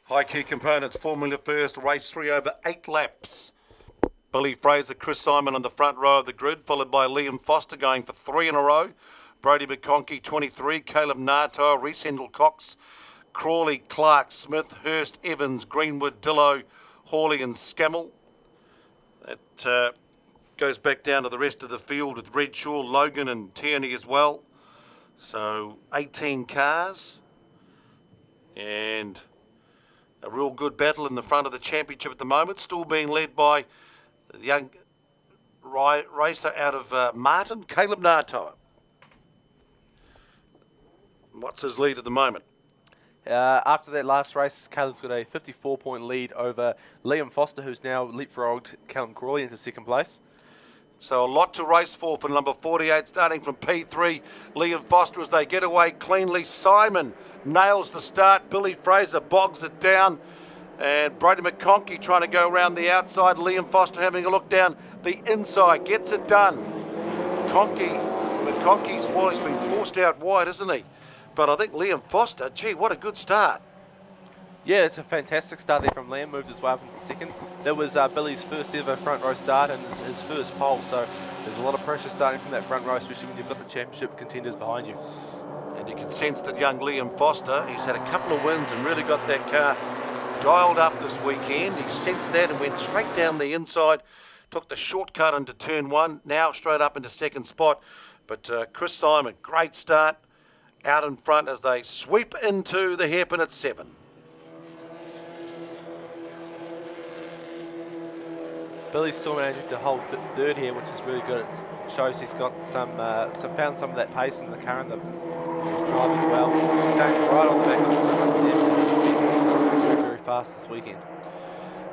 High key components, Formula First, race 3 over 8 laps. Billy Fraser, Chris Simon on the front row of the grid, followed by Liam Foster going for 3 in a row. Brody McConkey, 23, Caleb Nato, Reese Hendel-Cox, Crawley, Clark, Smith, Hurst, Evans, Greenwood, Dillo, Hawley and Scammell. That goes back down to the rest of the field with Redshaw, Logan and Tierney as well. So 18 cars and a real good battle in the front of the championship at the moment, still being led by the young racer out of Martin, Caleb Nato. What's his lead at the moment? After that last race, Caleb's got a 54-point lead over Liam Foster, who's now leapfrogged Callum Crawley into second place. So a lot to race for number 48, starting from P3. Liam Foster as they get away cleanly. Simon nails the start. Billy Fraser bogs it down. And Brody McConkey trying to go around the outside. Liam Foster having a look down the inside. Gets it done. McConkey's well, he's been forced out wide, isn't he? But I think Liam Foster, gee, what a good start. Yeah, it's a fantastic start there from Liam, moved his way up into second. That was Billy's first ever front row start and his first pole, so there's a lot of pressure starting from that front row, especially when you've got the championship contenders behind you. And you can sense that young Liam Foster, he's had a couple of wins and really got that car dialed up this weekend. He sensed that and went straight down the inside, took the shortcut into turn 1, now straight up into second spot. But Chris Simon, great start out in front as they sweep into the hairpin at 7. Billy's still managing to hold third here, which is really good. It shows he's got found some of that pace in the car, and he's driving well. He's staying right on the back of the very, very fast this weekend.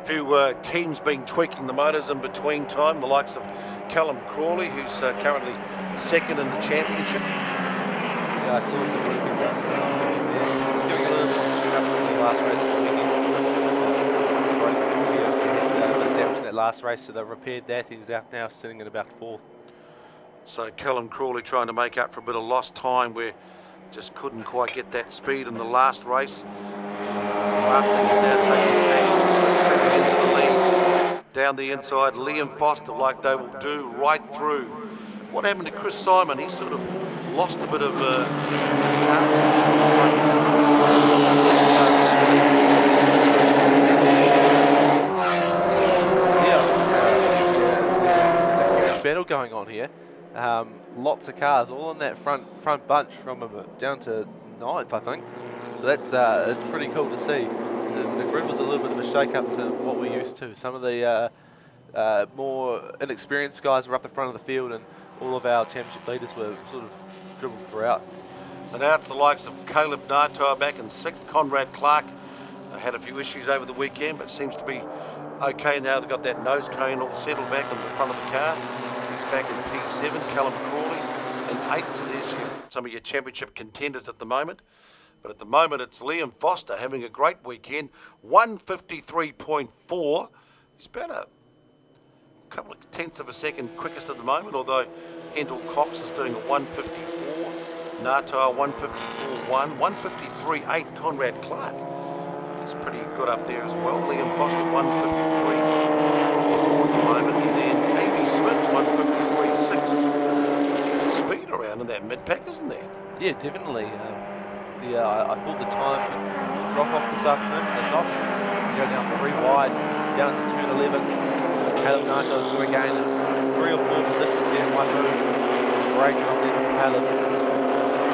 A few teams been tweaking the motors in between time, the likes of Callum Crawley, who's currently second in the championship. Yeah, I saw some really good there. Just giving a little bit of tune up in the last race of the weekend. Damage in that last race, so they've repaired that. He's out now, sitting at about 4th. So Callum Crawley trying to make up for a bit of lost time where just couldn't quite get that speed in the last race. After he's now taking into the lead. Down the inside, Liam Foster, like they will do right through. What happened to Chris Simon? He sort of lost a bit of battle going on here. Lots of cars, all in that front bunch from down to 9th, I think. So that's it's pretty cool to see. The grid was a little bit of a shake-up to what we're used to. Some of the more inexperienced guys were up the front of the field, and all of our championship leaders were sort of dribbled throughout. So now it's the likes of Caleb Nato back in 6th. Conrad Clark had a few issues over the weekend, but seems to be okay now. They've got that nose cone all settled back in the front of the car. He's back in P7. Callum Crawley in 8th. So there's some of your championship contenders at the moment. But at the moment, it's Liam Foster having a great weekend. 153.4. He's about a couple of tenths of a second quickest at the moment, although Hendel-Cox is doing a 154. Nato 154.1. 153.8. Conrad Clark. He's pretty good up there as well. Liam Foster 153 at the moment. And then A.B. Smith 153.6. Speed around in that mid-pack, isn't there? Yeah, definitely. I thought the time would drop off this afternoon, but they're not. Go down 3 wide, down to turn 11. Caleb Nato's going to gain 3 or 4 positions there in one move. Great job there from Caleb.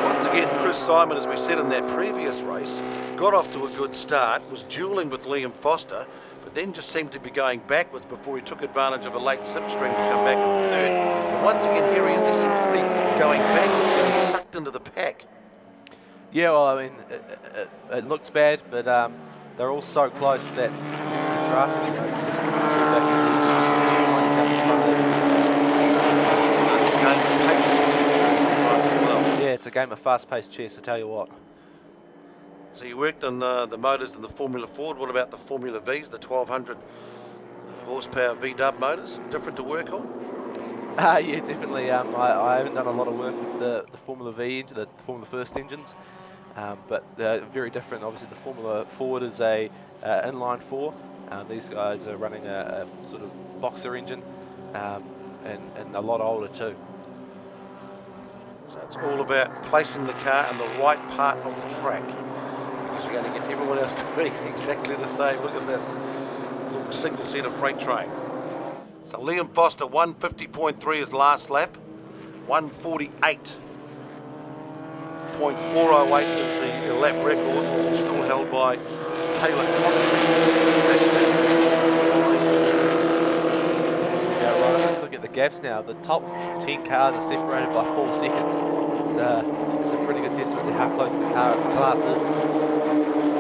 Once again, Chris Simon, as we said in that previous race, got off to a good start, was duelling with Liam Foster, but then just seemed to be going backwards before he took advantage of a late slipstream to come back in 3rd. But once again, here he is, he seems to be going backwards, getting sucked into the pack. Yeah, well, I mean, it looks bad, but they're all so close that drafting just yeah, it's a game of fast-paced chess, I tell you what. So you worked on the motors in the Formula Ford. What about the Formula Vs, the 1200 horsepower V-dub motors? Different to work on? Yeah, definitely. I haven't done a lot of work with the Formula V, the Formula First engines. but they're very different. Obviously, the Formula Ford is a inline 4. These guys are running a sort of boxer engine, and a lot older too. So it's all about placing the car in the right part of the track, because you're going to get everyone else doing exactly the same. Look at this little single-seater freight train. So Liam Foster, 150.3 his last lap, 148.408 is the lap record, still held by Taylor. Yeah, right. Let's look at the gaps now. The top 10 cars are separated by 4 seconds. It's a pretty good testament to how close the class is.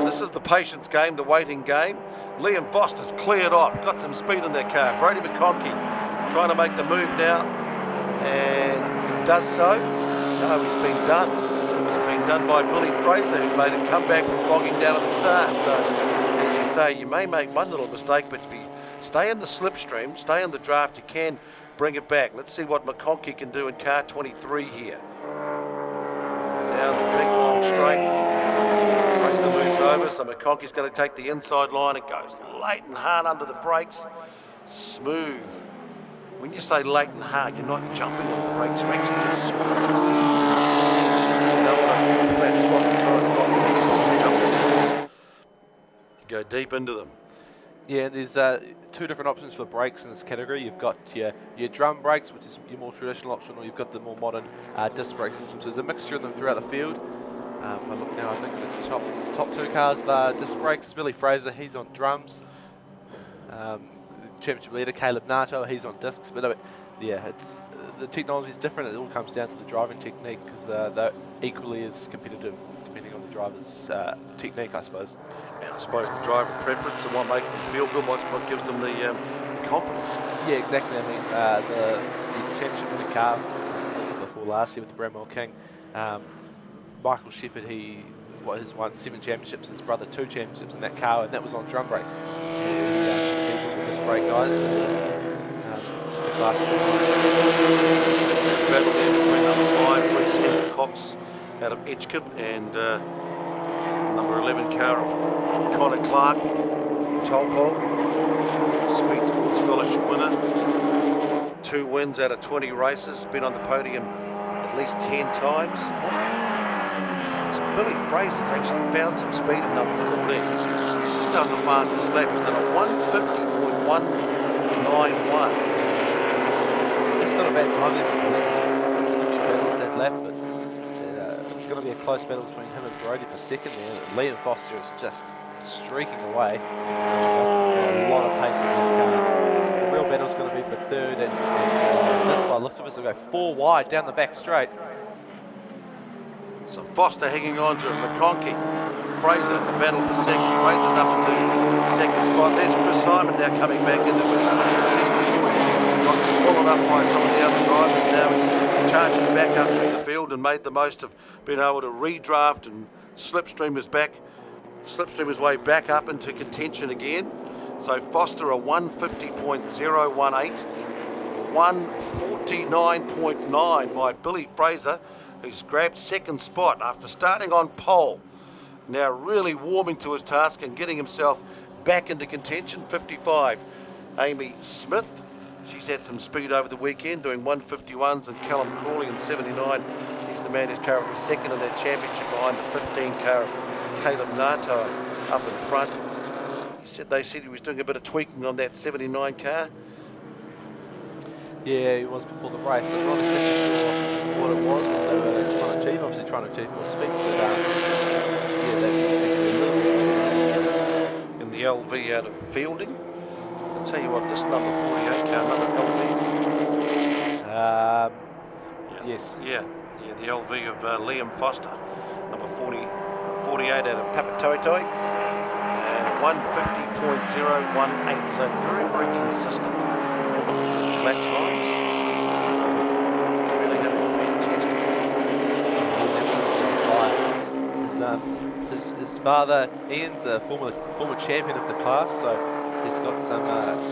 This is the patience game, the waiting game. Liam Foster's cleared off, got some speed in their car. Brady McConkey trying to make the move now, and he does so. No, he's been done. He's been done by Billy Fraser, who's made a comeback from bogging down at the start. So, as you say, you may make one little mistake, but if you stay in the slipstream, stay in the draft, you can bring it back. Let's see what McConkey can do in car 23 here. Down the big long straight. Fraser moves over, so McConkey's going to take the inside line. It goes late and hard under the brakes. Smooth. When you say late and hard, you're not jumping on the brakes, you're actually just squeezing. You don't want to flat spot the tyres, you go deep into them. Yeah, there's 2 different options for brakes in this category. You've got your drum brakes, which is your more traditional option, or you've got the more modern disc brake system. So there's a mixture of them throughout the field. I look now, I think the top 2 cars are disc brakes. Billy Fraser, he's on drums. The championship leader, Caleb Nato, he's on discs. But yeah, it's the technology's different. It all comes down to the driving technique, because they're equally as competitive depending on the driver's technique, I suppose. And I suppose the driver preference and what makes them feel good, what gives them the confidence. Yeah, exactly. I mean, the championship winning car before last year with the Bramwell King, Michael Shepherd, he has won 7 championships, his brother 2 championships in that car, and that was on drum brakes. He's with this brake guys. Battle there between number 5, Reece Cox out of Edgecombe, and number 11 car of Connor Clark from Taupo, Speed Sport Scholarship winner. 2 wins out of 20 races, been on the podium at least 10 times. So Billy Fraser's actually found some speed in number 14. He's just done the fastest lap. He's done a 150.191. It's not a bad time that lap, but it's going to be a close battle between him and Brody for second there. Liam Foster is just streaking away. A lot of pace in that car. The real battle's going to be for third, and by the looks of it, they'll go 4 wide down the back straight. So Foster hanging on to McConkey. Fraser in the battle for second. Fraser's up into second spot. There's Chris Simon now coming back into it. Got swallowed up by some of the other drivers. Now he's charging back up through the field and made the most of being able to redraft and slipstream his way back up into contention again. So Foster a 150.018, 149.9 by Billy Fraser, who's grabbed second spot after starting on pole. Now really warming to his task and getting himself back into contention. 55, Amy Smith. She's had some speed over the weekend, doing 151s, and Callum Crawley in 79. He's the man who's currently second in that championship behind the 15 car of Caleb Nato up in front. They said he was doing a bit of tweaking on that 79 car. Yeah, he was before the race. I'm not exactly sure what it was, what they were trying to achieve. Obviously trying to achieve more speed, but yeah, that's a little bit. In the LV out of Fielding. I'll tell you what, this number 48 car, number LV. Yes. Yeah, the LV of Liam Foster, number 48 out of Papatoetoe, and 150.018, so very, very consistent lap times. Really having a fantastic. His father Ian's a former champion of the class, so he's got some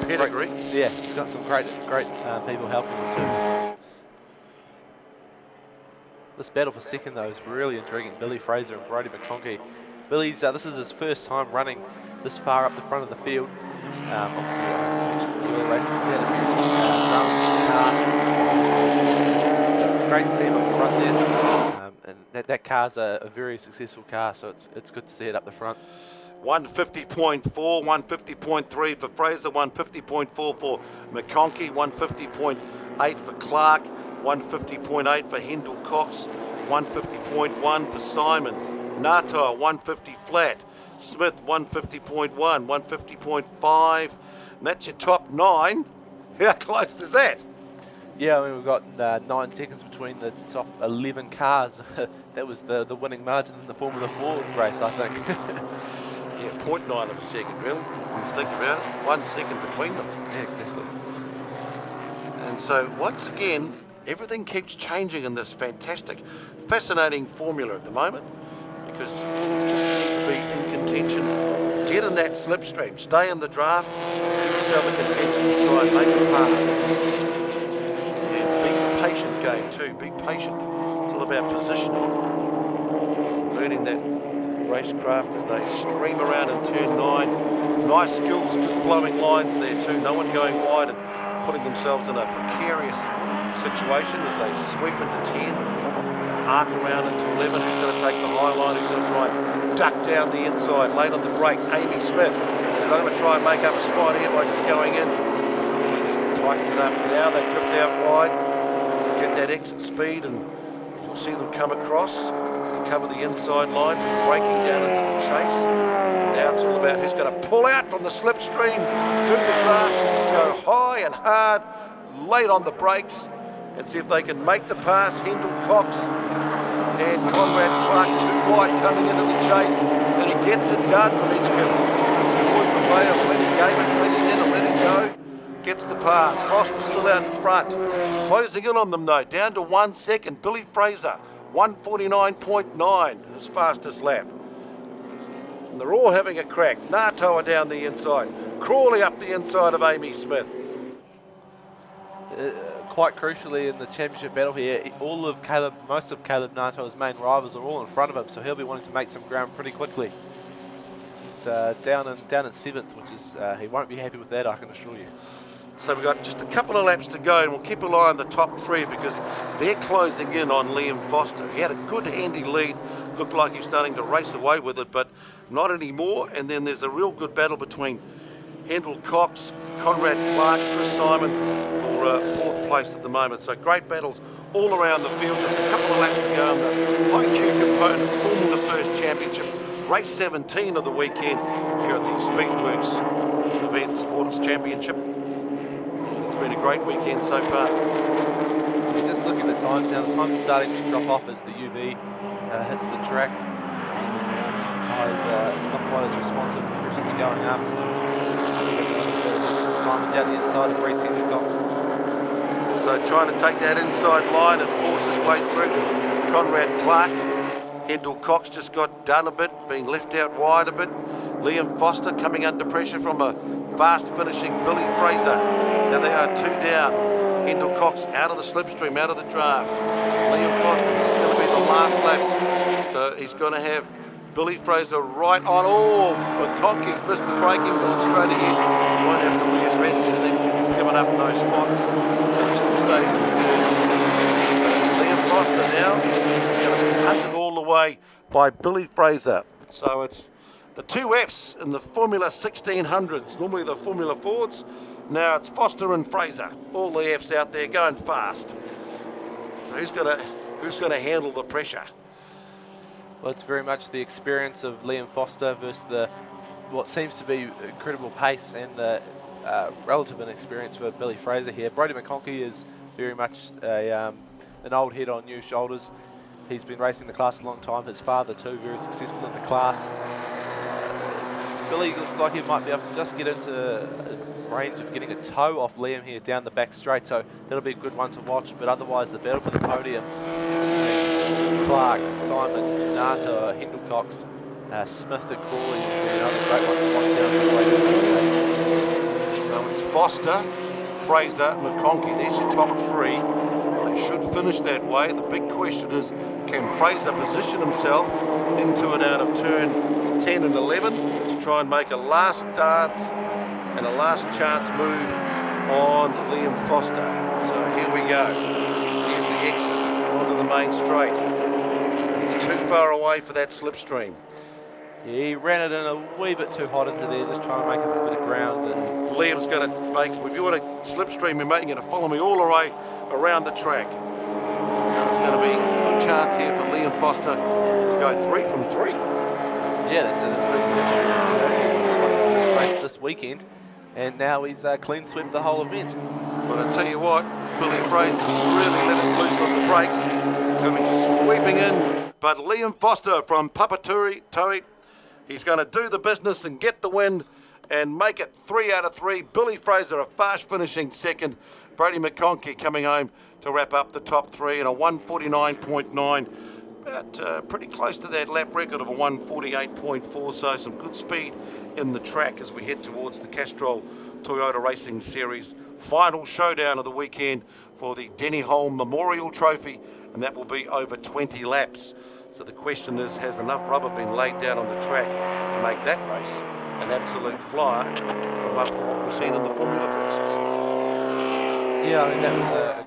pedigree. He's got some great people helping him too. This battle for second, though, is really intriguing. Billy Fraser and Brodie McConkey. Billy's, this is his first time running this far up the front of the field. Obviously, as I mentioned, the early races, he had a few so it's great to see him up the front there. And that car's a very successful car, so it's good to see it up the front. 150.4, 150.3 for Fraser, 150.4 for McConkey, 150.8 for Clark, 150.8 for Hendel Cox, 150.1 for Simon, Nata 150 flat, Smith 150.1, 150.5, and that's your top 9. How close is that? Yeah, I mean, we've got 9 seconds between the top 11 cars. That was the winning margin in the Formula 4 race, I think. Yeah, 0.9 of a second, really, when you think about it. 1 second between them. Yeah, exactly. And so, once again, everything keeps changing in this fantastic, fascinating formula at the moment, because you just need to be in contention, get in that slipstream, stay in the draft, get yourself in contention and try and make a pass. And be patient game too, be patient. It's all about positioning, learning that racecraft as they stream around in turn 9. Nice skills, good flowing lines there too, no one going wide and putting themselves in a precarious situation as they sweep into 10, arc around into 11. Who's going to take the high line? Who's going to try and duck down the inside? Late on the brakes, Amy Smith says, I'm going to try and make up a spot here by just going in. He just tightens it up. Now they drift out wide, get that exit speed, and you'll see them come across, cover the inside line, breaking down into the chase. Now it's all about who's going to pull out from the slipstream, do the draft, just go high and hard, late on the brakes, and see if they can make the pass. Hendel Cox and Conrad Clark too wide coming into the chase, and he gets it done from Edgecombe. Wood prevail, plenty game and plenty in, and let it go. Gets the pass. Foster still out in front. Closing in on them though, down to 1 second. Billy Fraser, 149.9, his fastest lap. And they're all having a crack. Natoa down the inside. Crawley up the inside of Amy Smith. Quite crucially in the championship battle here, most of Caleb Natoa's main rivals are all in front of him, so he'll be wanting to make some ground pretty quickly. It's down in 7th, which is he won't be happy with that, I can assure you. So we've got just a couple of laps to go, and we'll keep an eye on the top 3 because they're closing in on Liam Foster. He had a good handy lead, looked like he's starting to race away with it, but not anymore. And then there's a real good battle between Hendel Cox, Conrad Clark, Chris Simon for 4th place at the moment. So great battles all around the field. Just a couple of laps to go on the high-Q component Formula First Championship, race 17 of the weekend here at the Speedworks Event Sports Championship. It's been a great weekend so far. Just looking at the times now, the time's starting to drop off as the UV hits the track. Not quite as responsive, the pressures are going up. Simon down the inside of Reese Hendel Cox. So trying to take that inside line and force his way through. Conrad Clark. Hendel Cox just got done a bit, being left out wide a bit. Liam Foster coming under pressure from a fast finishing Billy Fraser. Now they are 2 down. Hendel Cox out of the slipstream, out of the draft. Liam Foster, this is going to be the last lap. So he's going to have Billy Fraser right on. Oh, but Conky's missed the braking, going straight ahead. He won't have to readdress anything because he's given up no spots. So he still stays in the third. Liam Foster now is going to be hunted all the way by Billy Fraser. So it's the 2 Fs in the Formula 1600s, normally the Formula Fords. Now it's Foster and Fraser. All the Fs out there going fast. So who's going to handle the pressure? Well, it's very much the experience of Liam Foster versus what seems to be incredible pace and the relative inexperience for Billy Fraser here. Brodie McConkey is very much an old head on new shoulders. He's been racing the class a long time. His father too, very successful in the class. Billy looks like he might be able to just get into range of getting a toe off Liam here down the back straight, so that'll be a good one to watch. But otherwise, the battle for the podium, Clark, Simon, Nata, Hendel Cox, Smith and Crawley will be another great one to watch down the way. So it's Foster, Fraser, McConkey. There's your top 3. They should finish that way. The big question is, can Fraser position himself into and out of turn 10 and 11 to try and make a last dance and a last chance move on Liam Foster. So here we go. Here's the exit onto the main straight. He's too far away for that slipstream. Yeah, he ran it in a wee bit too hot into there, just trying to make a bit of ground. And Liam's going to make, if you want a slipstream, you're making it to follow me all the way around the track. So it's going to be a good chance here for Liam Foster to go 3 from 3. yeah, that's an impressive race this weekend. And now he's clean swept the whole event. But I tell you what, Billy Fraser's really let it loose on the brakes, coming sweeping in. But Liam Foster from Papaturi, he's going to do the business and get the win and make it 3 out of 3. Billy Fraser a fast finishing second. Brady McConkey coming home to wrap up the top 3 in a 149.9. About pretty close to that lap record of a 148.4, so some good speed in the track as we head towards the Castrol Toyota Racing Series final showdown of the weekend for the Denny Holm Memorial Trophy, and that will be over 20 laps. So the question is, has enough rubber been laid down on the track to make that race an absolute flyer from after what we've seen in the Formula Firsts? Yeah, I mean, that was a